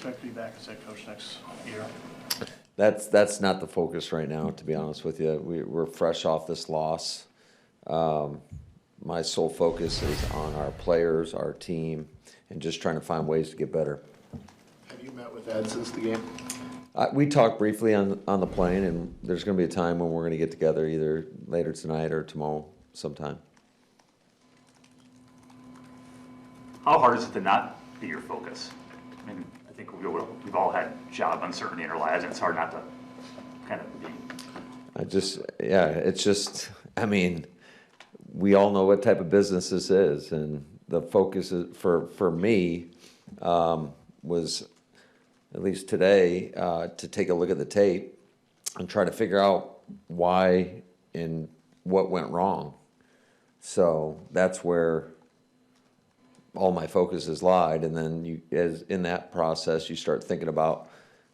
expect to be back as head coach next year? That's not the focus right now, to be honest with you. We're fresh off this loss. My sole focus is on our players, our team, and just trying to find ways to get better. Have you met with Ed since the game? We talked briefly on the plane, and there's going to be a time when we're going to get together either later tonight or tomorrow sometime. How hard is it to not be your focus? I mean, I think we've all had job uncertainty in our lives, and it's hard not to kind of be. It's just, I mean, we all know what type of business this is, and the focus is, for me was, at least today, to take a look at the tape and try to figure out why and what went wrong. So that's where all my focus has lied, and then as in that process, you start thinking about,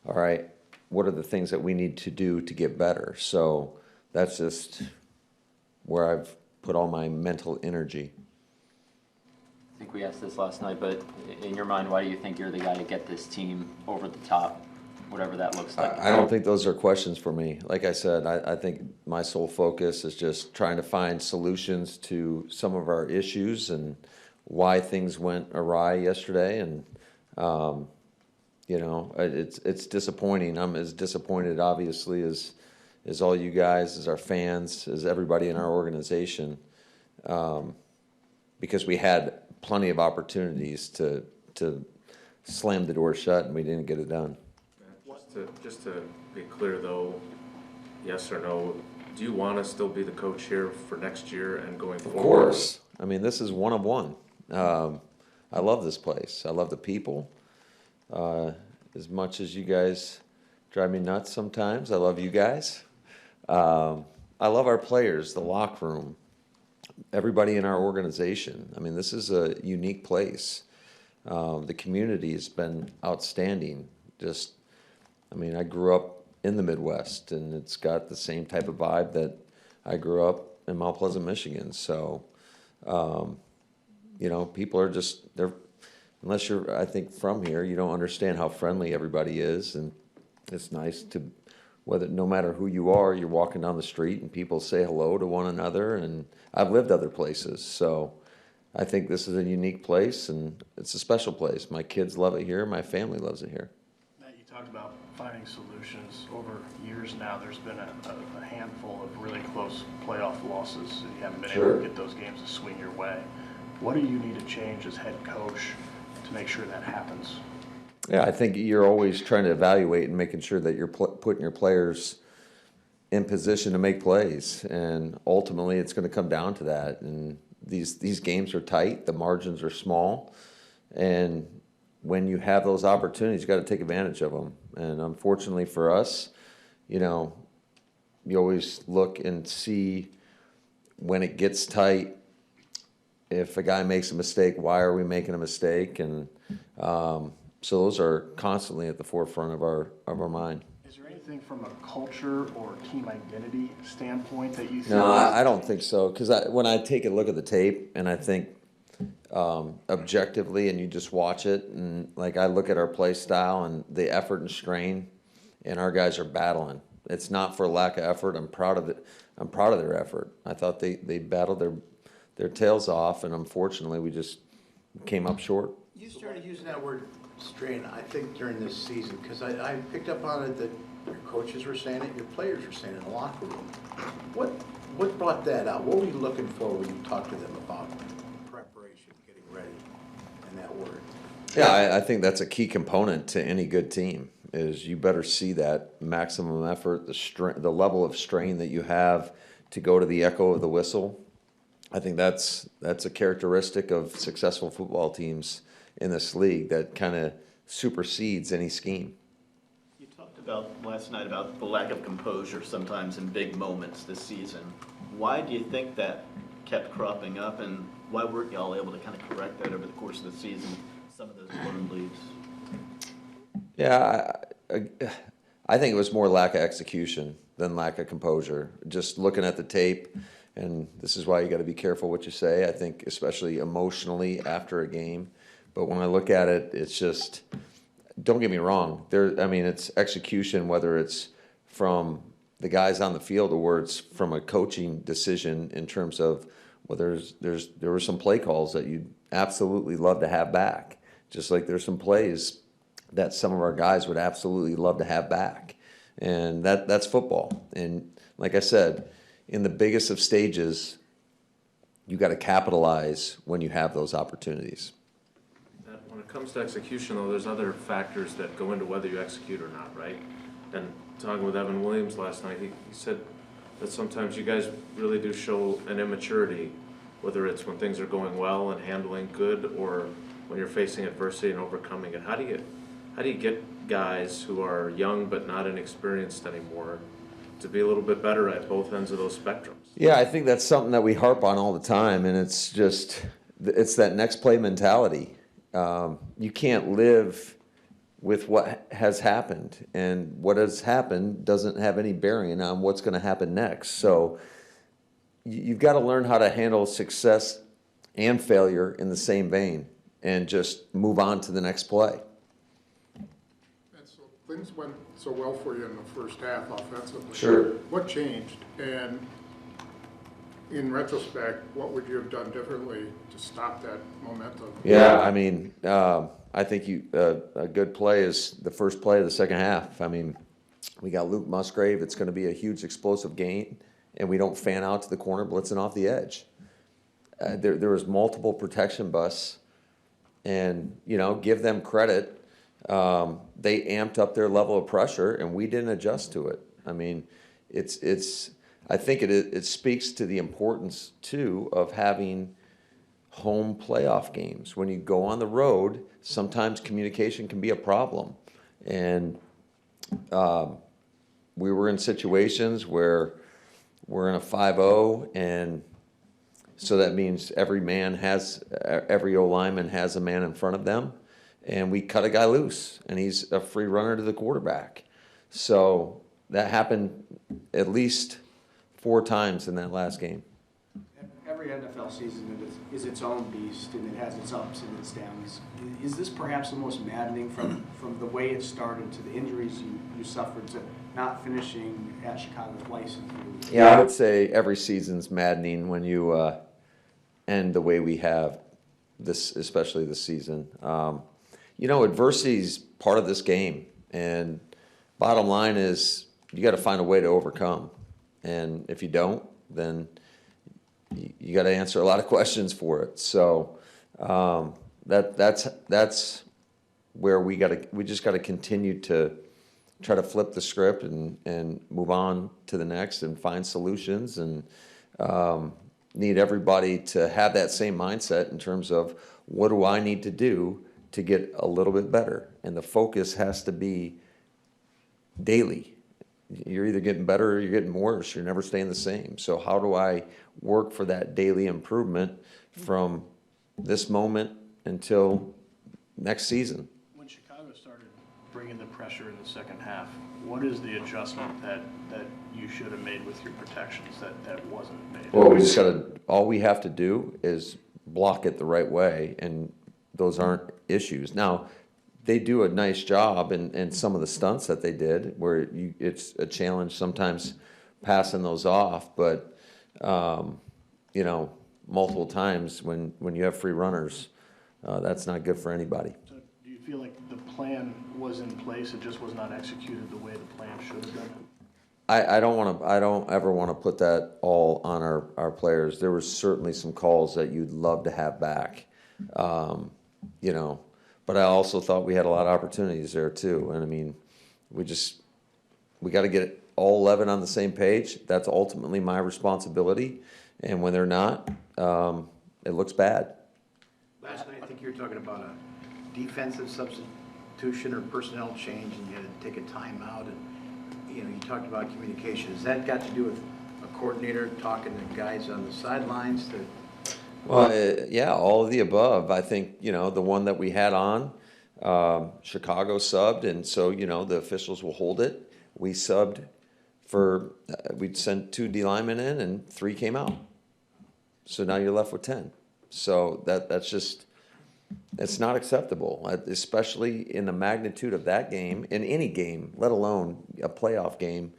all right, what are the things that we need to do to get better? So that's just where I've put all my mental energy. I think we asked this last night, but in your mind, why do you think you're the guy to get this team over the top, whatever that looks like? I don't think those are questions for me. Like I said, I think my sole focus is just trying to find solutions to some of our issues and why things went awry yesterday. And, it's disappointing. I'm as disappointed, obviously, as all you guys, as our fans, as everybody in our organization, because we had plenty of opportunities to slam the door shut, and we didn't get it done. Just to be clear, though, yes or no, do you want to still be the coach here for next year and going forward? Of course. I mean, this is one of one. I love this place. I love the people. As much as you guys drive me nuts sometimes, I love you guys. I love our players, the locker room, everybody in our organization. I mean, this is a unique place. The community has been outstanding. I grew up in the Midwest, and it's got the same type of vibe that I grew up in Mount Pleasant, Michigan. So, people are unless you're, I think, from here, you don't understand how friendly everybody is. And it's nice to, no matter who you are, you're walking down the street and people say hello to one another. And I've lived other places. So I think this is a unique place, and it's a special place. My kids love it here. My family loves it here. Matt, you talked about finding solutions over years now. There's been a handful of really close playoff losses, and you haven't been able to get those games to swing your way. What do you need to change as head coach to make sure that happens? Yeah, I think you're always trying to evaluate and making sure that you're putting your players in position to make plays, and ultimately it's going to come down to that. And these games are tight, the margins are small, and when you have those opportunities, you got to take advantage of them. And unfortunately for us, you always look and see when it gets tight. If a guy makes a mistake, why are we making a mistake? And so those are constantly at the forefront of our mind. Is there anything from a culture or team identity standpoint that you think? No, I don't think so. Because when I take a look at the tape and I think objectively, and you just watch it, and like I look at our play style and the effort and strain, and our guys are battling. It's not for lack of effort. I'm proud of it. I'm proud of their effort. I thought they battled their tails off, and unfortunately, we just came up short. You started using that word strain, I think, during this season, because I picked up on it that your coaches were saying it, your players were saying it in the locker room. What brought that out? What were you looking for when you talked to them about preparation, getting ready, and that word? Yeah, I think that's a key component to any good team. Is you better see that maximum effort, the level of strain that you have to go to the echo of the whistle. I think that's a characteristic of successful football teams in this league that kind of supersedes any scheme. You talked about last night about the lack of composure sometimes in big moments this season. Why do you think that kept cropping up, and why weren't y'all able to kind of correct that over the course of the season, some of those blown leads? Yeah, I think it was more lack of execution than lack of composure. Just looking at the tape, and this is why you got to be careful what you say, I think, especially emotionally after a game. But when I look at it, it's just don't get me wrong. I mean, it's execution, whether it's from the guys on the field or it's from a coaching decision in terms of, well, there were some play calls that you'd absolutely love to have back. Just like there's some plays that some of our guys would absolutely love to have back. And that's football. And like I said, in the biggest of stages, you got to capitalize when you have those opportunities. When it comes to execution, though, there's other factors that go into whether you execute or not, right? And talking with Evan Williams last night, he said that sometimes you guys really do show an immaturity, whether it's when things are going well and handling good, or when you're facing adversity and overcoming it. How do you get guys who are young but not inexperienced anymore to be a little bit better at both ends of those spectrums? Yeah, I think that's something that we harp on all the time, and it's that next play mentality. You can't live with what has happened, and what has happened doesn't have any bearing on what's going to happen next. So you've got to learn how to handle success and failure in the same vein and just move on to the next play. And so things went so well for you in the first half offensively. Sure. What changed? And in retrospect, what would you have done differently to stop that momentum? Yeah, I mean, I think a good play is the first play of the second half. I mean, we got Luke Musgrave. It's going to be a huge explosive gain, and we don't fan out to the corner, blitzing off the edge. There was multiple protection busts, and, give them credit. They amped up their level of pressure, and we didn't adjust to it. I mean, I think it speaks to the importance, too, of having home playoff games. When you go on the road, sometimes communication can be a problem. And we were in situations where we're in a 5-0, and so that means every O-lineman has a man in front of them, and we cut a guy loose, and he's a free runner to the quarterback. So that happened at least 4 times in that last game. Every NFL season is its own beast, and it has its ups and its downs. Is this perhaps the most maddening from the way it started to the injuries you suffered to not finishing at Chicago twice in 3 weeks? Yeah, I would say every season's maddening when you end the way we have this, especially this season. Adversity's part of this game, and bottom line is you got to find a way to overcome. And if you don't, then you got to answer a lot of questions for it. So that's where we just got to continue to try to flip the script and move on to the next and find solutions, and need everybody to have that same mindset in terms of what do I need to do to get a little bit better. And the focus has to be daily. You're either getting better or you're getting worse. You're never staying the same. So how do I work for that daily improvement from this moment until next season? When Chicago started bringing the pressure in the second half, what is the adjustment that you should have made with your protections that wasn't made? Well, all we have to do is block it the right way, and those aren't issues. Now, they do a nice job in some of the stunts that they did, where it's a challenge sometimes passing those off, but multiple times when you have free runners, that's not good for anybody. So do you feel like the plan was in place, it just was not executed the way the plan should have done? I don't ever want to put that all on our players. There were certainly some calls that you'd love to have back, but I also thought we had a lot of opportunities there too. And I mean, we got to get all 11 on the same page. That's ultimately my responsibility. And when they're not, it looks bad. Last night, I think you were talking about a defensive substitution or personnel change, and you had to take a timeout, and you talked about communication. Has that got to do with a coordinator talking to guys on the sidelines? Well, yeah, all of the above. I think, the one that we had on, Chicago subbed, and so, the officials will hold it. We subbed we'd sent 2 D linemen in, and 3 came out. So now you're left with 10. So that's just, It's not acceptable, especially in the magnitude of that game, in any game, let alone a playoff game.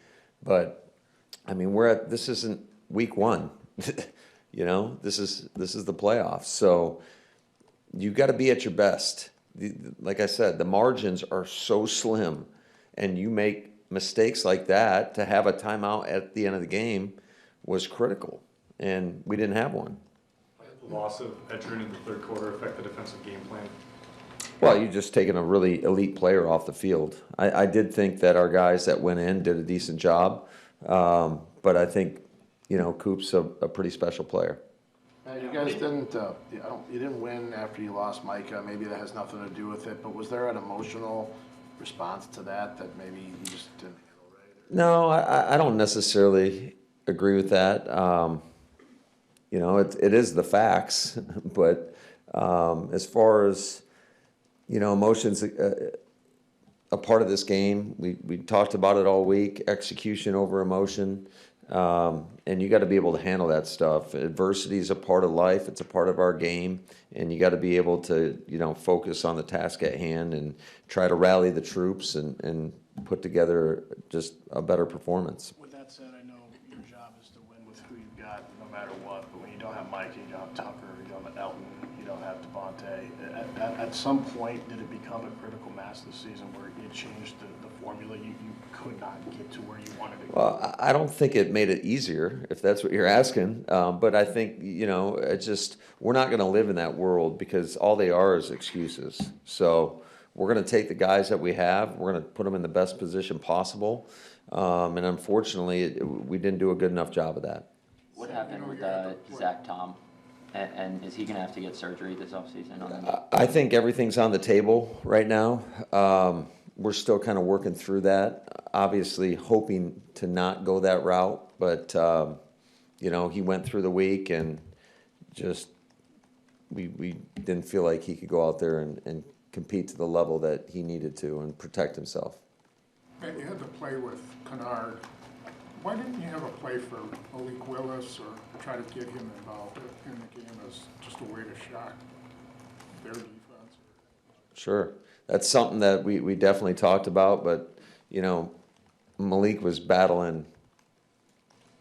But I mean, this isn't week one, you know, this is the playoffs. So you got to be at your best. Like I said, the margins are so slim, and you make mistakes like that. To have a timeout at the end of the game was critical, and we didn't have one. The loss of Edgerton in the third quarter affect the defensive game plan? Well, you're just taking a really elite player off the field. I did think that our guys that went in did a decent job, but I think, you know, Coop's a pretty special player. You guys didn't, you didn't win after you lost Micah. Maybe that has nothing to do with it, but was there an emotional response to that maybe you just didn't handle right? No, I don't necessarily agree with that. You know, it is the facts, but as far as, you know, emotions, a part of this game, we talked about it all week, execution over emotion, and you got to be able to handle that stuff. Adversity is a part of life. It's a part of our game, and you got to be able to, you know, focus on the task at hand and try to rally the troops and put together just a better performance. With that said, I know your job is to win with who you've got, no matter what. But when you don't have Mike, you don't have Tucker, you don't have Elton, you don't have Devontae. At some point, did it become a critical mass this season where it changed the formula? You could not get to where you wanted to go. Well, I don't think it made it easier, if that's what you're asking. But I think, you know, we're not going to live in that world because all they are is excuses. So we're going to take the guys that we have, we're going to put them in the best position possible. And unfortunately, we didn't do a good enough job of that. What happened with Zach Tom? And is he going to have to get surgery this offseason? I think everything's on the table right now. We're still kind of working through that, obviously hoping to not go that route. But, you know, he went through the week and just we didn't feel like he could go out there and compete to the level that he needed to and protect himself. And you had to play with Kennard. Why didn't you have a play for Malik Willis or try to get him involved in the game as just a way to shock their defense? Sure. That's something that we definitely talked about, but, you know, Malik was battling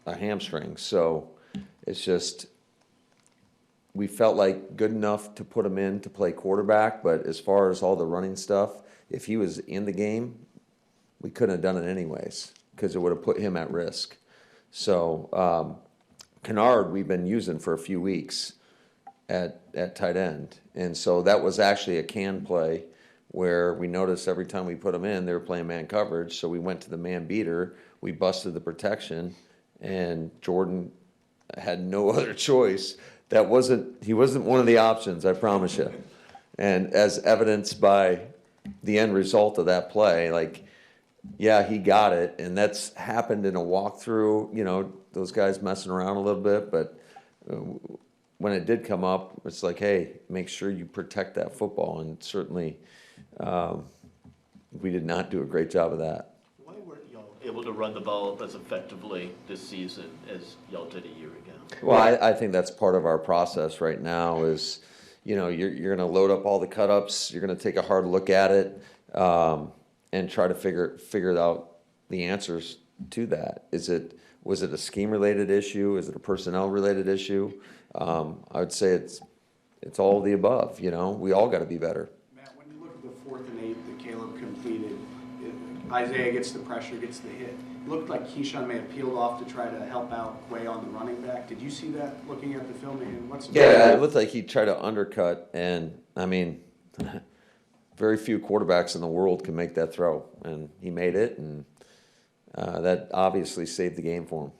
a hamstring, so it's just we felt like good enough to put him in to play quarterback, but as far as all the running stuff, if he was in the game, we couldn't have done it anyways because it would have put him at risk. So Kennard we've been using for a few weeks at tight end, and so that was actually a can play where we noticed every time we put him in, they were playing man coverage, so we went to the man beater, we busted the protection, and Jordan had no other choice. He wasn't one of the options, I promise you. And as evidenced by the end result of that play, like, yeah, he got it, and that's happened in a walkthrough, you know, those guys messing around a little bit, but when it did come up, it's like, hey, make sure you protect that football, and certainly we did not do a great job of that. Why weren't y'all able to run the ball as effectively this season as y'all did a year ago? Well, I think that's part of our process right now is, you know, you're going to load up all the cut-ups, you're going to take a hard look at it, and try to figure out the answers to that. Was it a scheme-related issue? Is it a personnel-related issue? I would say it's all of the above, you know. We all got to be better. Matt, when you look at the 4th and 8 that Caleb completed, Isaiah gets the pressure, gets the hit. It looked like Keyshawn may have peeled off to try to help out Quay on the running back. Did you see that looking at the film? And Yeah, it looked like he tried to undercut, and I mean, very few quarterbacks in the world can make that throw, and he made it, and that obviously saved the game for him.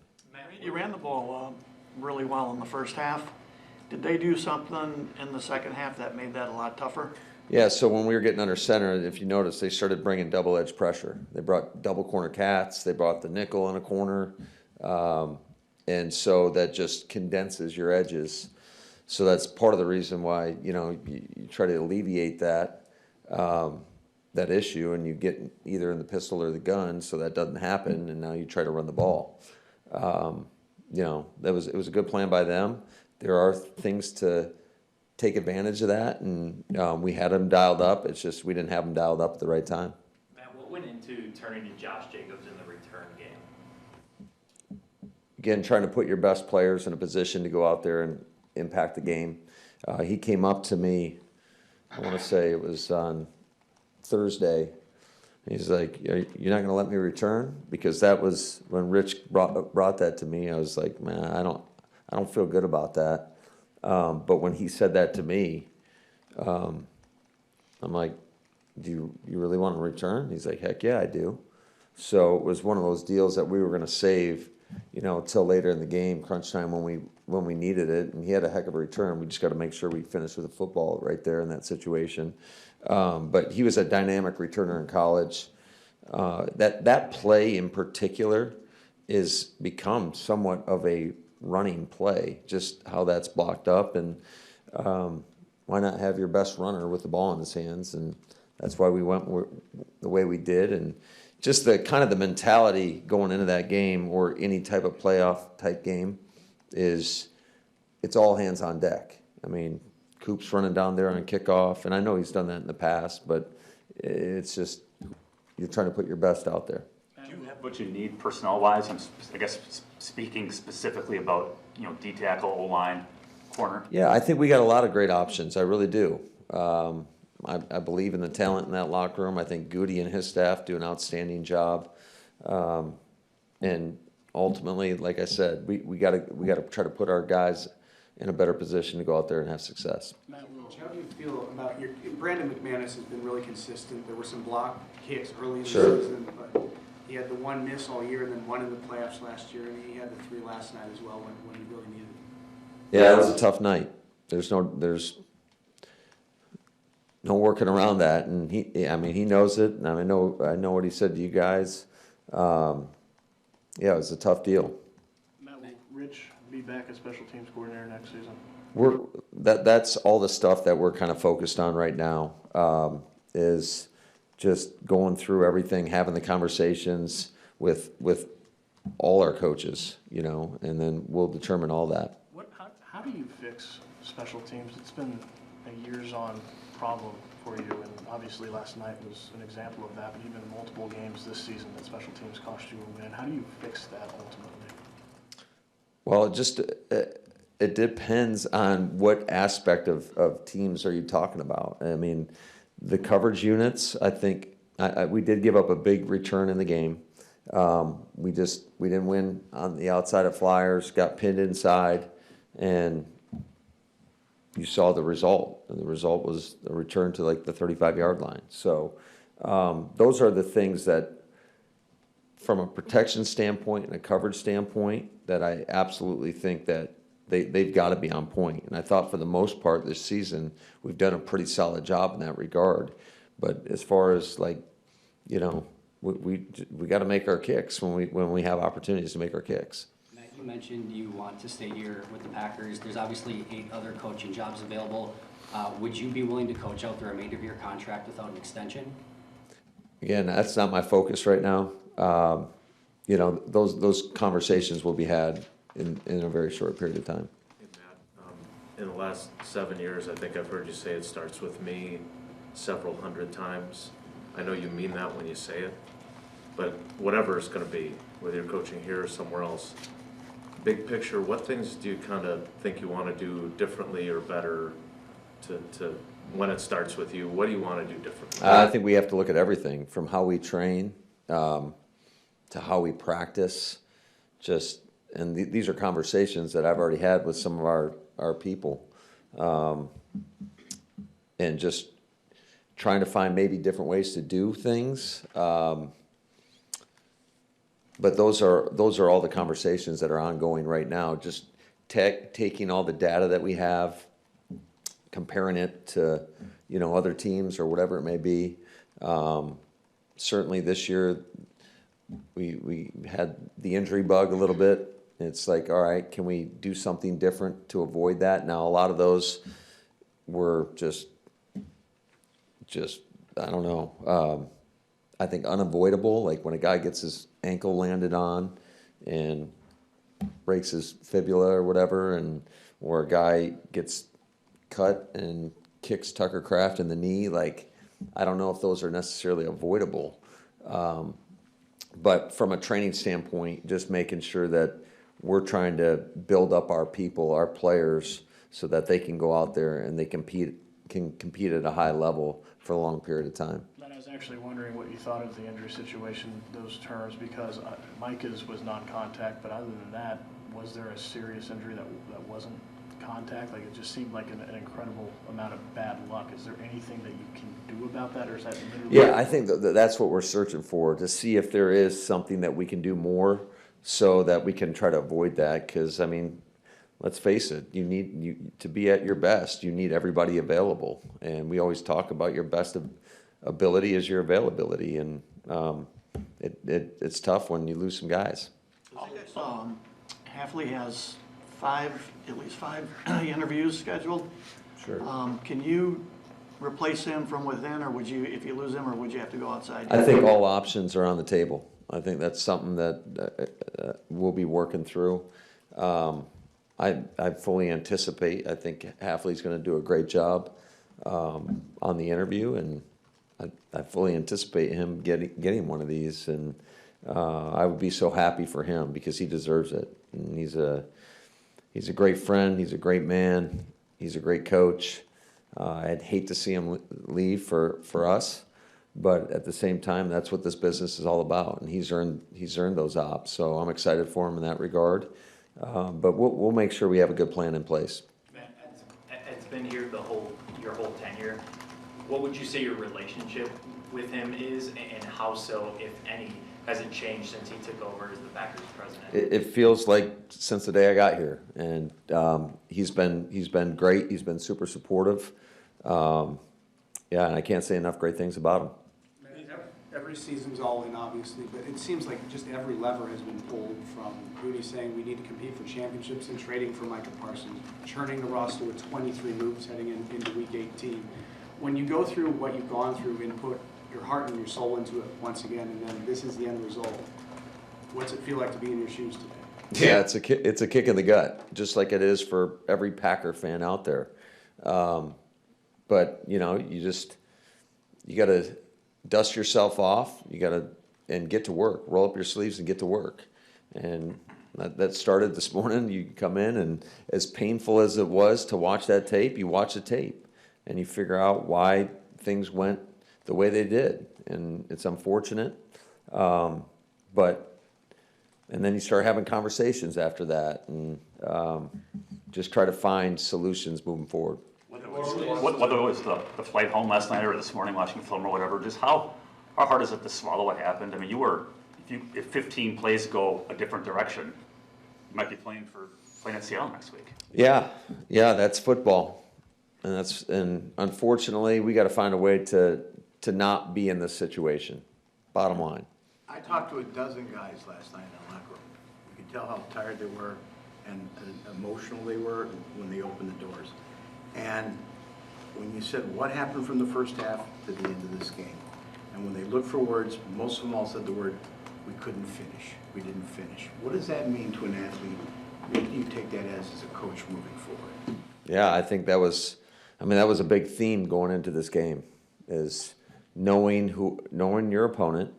You ran the ball really well in the first half. Did they do something in the second half that made that a lot tougher? Yeah, so when we were getting under center, if you notice, they started bringing double-edge pressure. They brought double corner cats. They brought the nickel in a corner. And so that just condenses your edges. So that's part of the reason why, you know, you try to alleviate that issue, and you get either in the pistol or the gun so that doesn't happen, and now you try to run the ball. You know, it was a good plan by them. There are things to take advantage of that, and we had him dialed up. It's just we didn't have him dialed up at the right time. Matt, what went into turning to Josh Jacobs in the return game? Again, trying to put your best players in a position to go out there and impact the game. He came up to me, I want to say it was on Thursday. He's like, "You're not going to let me return?" Because that was when Rich brought that to me. I was like, "Man, I don't feel good about that." But when he said that to me, I'm like, "Do you really want to return?" He's like, "Heck yeah, I do." So it was one of those deals that we were going to save, till later in the game, crunch time when we needed it. And he had a heck of a return. We just got to make sure we finish with the football right there in that situation. But he was a dynamic returner in college. That play in particular is become somewhat of a running play, just how that's blocked up. And why not have your best runner with the ball in his hands? And that's why we went the way we did. And just the kind of the mentality going into that game or any type of playoff type game is it's all hands on deck. I mean, Coop's running down there on a kickoff, and I know he's done that in the past, but it's just you're trying to put your best out there. Do you have what you need personnel-wise? I guess speaking specifically about, D tackle, O-line, corner. Yeah, I think we got a lot of great options. I really do. I believe in the talent in that locker room. I think Goody and his staff do an outstanding job. And ultimately, like I said, we got to try to put our guys in a better position to go out there and have success. Matt Welch, how do you feel about Brandon McManus has been really consistent. There were some block kicks early in the season, but he had the one miss all year and then one in the playoffs last year, and he had the 3 last night as well when he really needed it. Yeah, it was a tough night. There's no working around that, and he knows it, and I know what he said to you guys. Yeah, it was a tough deal. Matt, will Rich be back as special teams coordinator next season? That's all the stuff that we're kind of focused on right now, is just going through everything, having the conversations with all our coaches, and then we'll determine all that. How do you fix special teams? It's been a years-on problem for you, and obviously last night was an example of that, but even multiple games this season that special teams cost you a win. How do you fix that ultimately? Well, it depends on what aspect of teams are you talking about. I mean, the coverage units, I think we did give up a big return in the game. We didn't win on the outside of Flyers, got pinned inside, and you saw the result. And the result was a return to like the 35-yard line. So those are the things that, from a protection standpoint and a coverage standpoint, that I absolutely think that they've got to be on point. And I thought for the most part this season, we've done a pretty solid job in that regard. But as far as we got to make our kicks when we have opportunities to make our kicks. Matt, you mentioned you want to stay here with the Packers. There's obviously 8 other coaching jobs available. Would you be willing to coach out the remainder of your contract without an extension? Again, that's not my focus right now. Those conversations will be had in a very short period of time. Hey, Matt, in the last 7 years, I think I've heard you say it starts with me several hundred times. I know you mean that when you say it, but whatever it's going to be, whether you're coaching here or somewhere else, big picture, what things do you kind of think you want to do differently or better to when it starts with you? What do you want to do differently? I think we have to look at everything from how we train to how we practice. And these are conversations that I've already had with some of our people, and just trying to find maybe different ways to do things. But those are all the conversations that are ongoing right now. Just taking all the data that we have, comparing it to other teams or whatever it may be. Certainly this year we had the injury bug a little bit. It's like, all right, can we do something different to avoid that? Now a lot of those were just I don't know. I think unavoidable, like when a guy gets his ankle landed on and breaks his fibula or whatever, or a guy gets cut and kicks Tucker Kraft in the knee, like, I don't know if those are necessarily avoidable. But from a training standpoint, just making sure that we're trying to build up our people, our players, so that they can go out there and they can compete at a high level for a long period of time. And I was actually wondering what you thought of the injury situation, those terms, because Micah's was non-contact, but other than that, was there a serious injury that wasn't contact? Like, it just seemed like an incredible amount of bad luck. Is there anything that you can do about that, or is that literally? Yeah, I think that's what we're searching for, to see if there is something that we can do more so that we can try to avoid that. Because, I mean, let's face it, you to be at your best, you need everybody available. And we always talk about your best ability is your availability. And it's tough when you lose some guys. Hafley has at least five interviews scheduled. Sure. Can you replace him from within, or would you, if you love him, or would you have to go outside? I think all options are on the table. I think that's something that we'll be working through. I fully anticipate, I think Hafley's going to do a great job on the interview, and I fully anticipate him getting one of these, and I would be so happy for him because he deserves it. And he's a great friend. He's a great man. He's a great coach. I'd hate to see him leave for us, but at the same time, that's what this business is all about, and he's earned those ops. So I'm excited for him in that regard. But we'll make sure we have a good plan in place. Matt, it's been here your whole tenure. What would you say your relationship with him is, and how so, if any, has it changed since he took over as the Packers president? It feels like since the day I got here, and he's been great. He's been super supportive. Yeah, and I can't say enough great things about him. Every season's all in, obviously, but it seems like just every lever has been pulled, from Rudy saying we need to compete for championships and trading for Micah Parsons, churning the roster with 23 moves heading into Week 18. When you go through what you've gone through and put your heart and your soul into it once again, and then this is the end result, what's it feel like to be in your shoes today? Yeah, it's a kick in the gut, just like it is for every Packer fan out there. But you got to dust yourself off. And get to work. Roll up your sleeves and get to work. And that started this morning. You come in, and as painful as it was to watch that tape, you watch the tape, and you figure out why things went the way they did. And it's unfortunate, and then you start having conversations after that, and just try to find solutions moving forward. Whether it was the flight home last night or this morning watching film or whatever, just how hard is it to swallow what happened? I mean, if 15 plays go a different direction, you might be playing at Seattle next week. Yeah, that's football, and unfortunately, we got to find a way to not be in this situation. Bottom line. I talked to a dozen guys last night in the locker room. You could tell how tired they were and emotional they were when they opened the doors. And when you said what happened from the first half to the end of this game, and when they looked for words, most of them all said the word, we couldn't finish, we didn't finish. What does that mean to an athlete? What do you take that as a coach moving forward? Yeah, I think that was a big theme going into this game, is knowing your opponent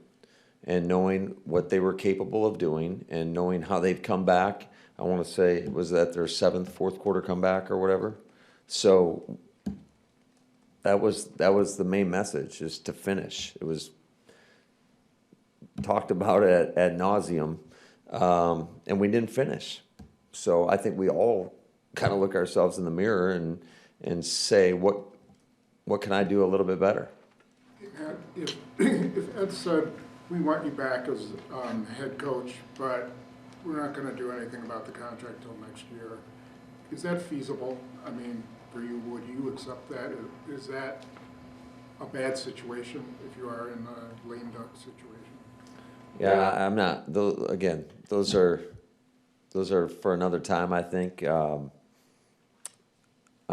and knowing what they were capable of doing and knowing how they've come back. I want to say, was that their fourth quarter comeback or whatever? So that was the main message, is to finish. It was talked about ad nauseum, and we didn't finish. So I think we all kind of look ourselves in the mirror and say, what can I do a little bit better? If Ed said, we want you back as head coach, but we're not going to do anything about the contract till next year, is that feasible? I mean, for you, would you accept that? Is that a bad situation if you are in a lame duck situation? Yeah, I'm not. Again, those are for another time, I think. I'm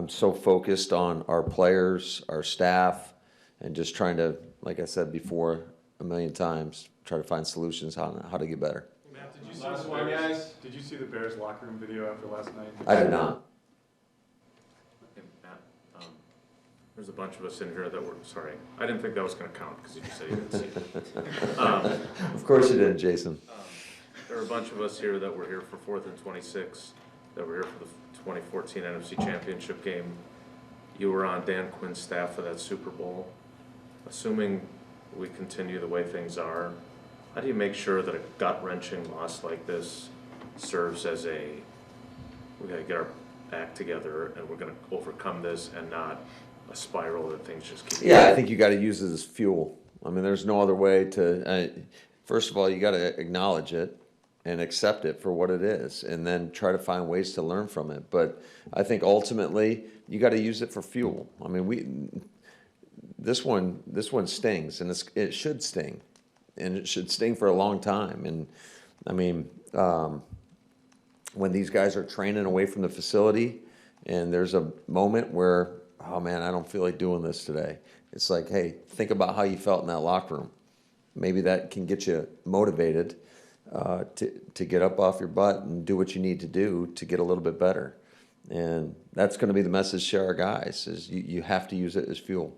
so focused on our players, our staff, and just trying to, like I said before a million times, try to find solutions on how to get better. Matt, did you see the Bears locker room video after last night? I did not. There's a bunch of us in here that were, sorry, I didn't think that was gonna count, because you just said you didn't see it. Of course you did, Jason. There are a bunch of us here that were here for 4th and 26, that were here for the 2014 NFC Championship game. You were on Dan Quinn's staff for that Super Bowl. Assuming we continue the way things are, how do you make sure that a gut-wrenching loss like this serves as we gotta get our act together and we're gonna overcome this and not a spiral that things just keep. Yeah, I think you got to use it as fuel. I mean, there's no other way to. First of all, you got to acknowledge it and accept it for what it is, and then try to find ways to learn from it. But I think ultimately, you got to use it for fuel. I mean, this one stings, and it should sting, and it should sting for a long time. And I mean, when these guys are training away from the facility, and there's a moment where, oh man, I don't feel like doing this today. It's like, hey, think about how you felt in that locker room. Maybe that can get you motivated to get up off your butt and do what you need to do to get a little bit better. And that's going to be the message to our guys, is you have to use it as fuel.